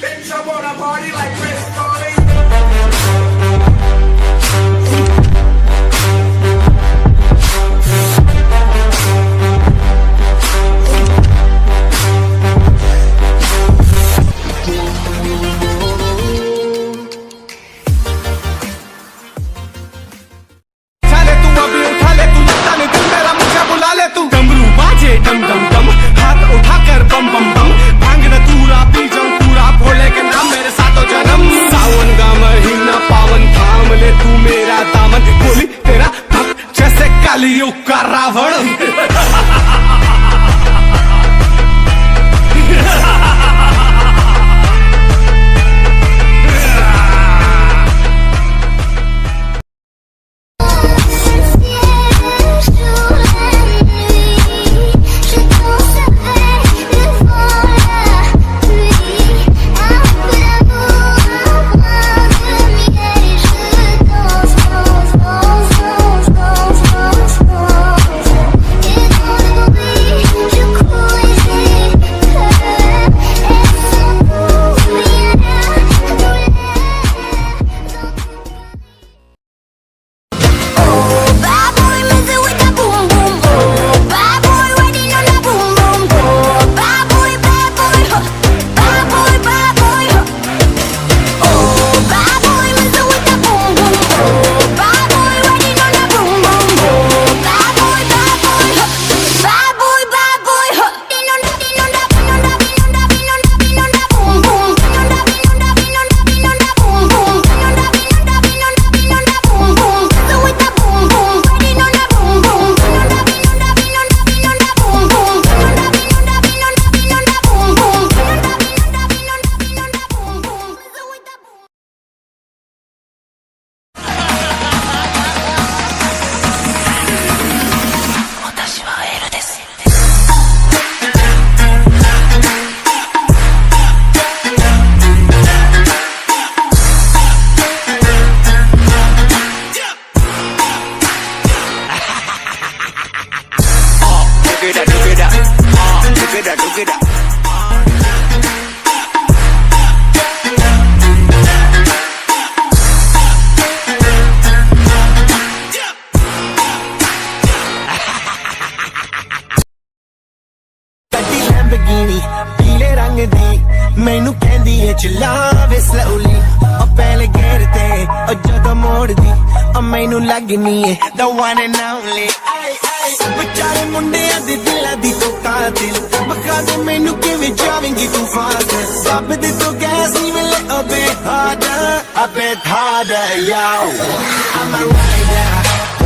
Bitch, I wanna party like Chris Farley. कलयुग का रावण पीले रंग दी मैनू कहंदी है चलावे स्लोली पहले गेर ते जदों मोड़ दी मैनू लगनी है the one and only बेचारे मुंडियां दे दिलां दी तो कातिल बखा दे मैनू किवें जावेंगी तू फास्ट सब दे तो गैस ही मिले a bit harder yo I'm a rider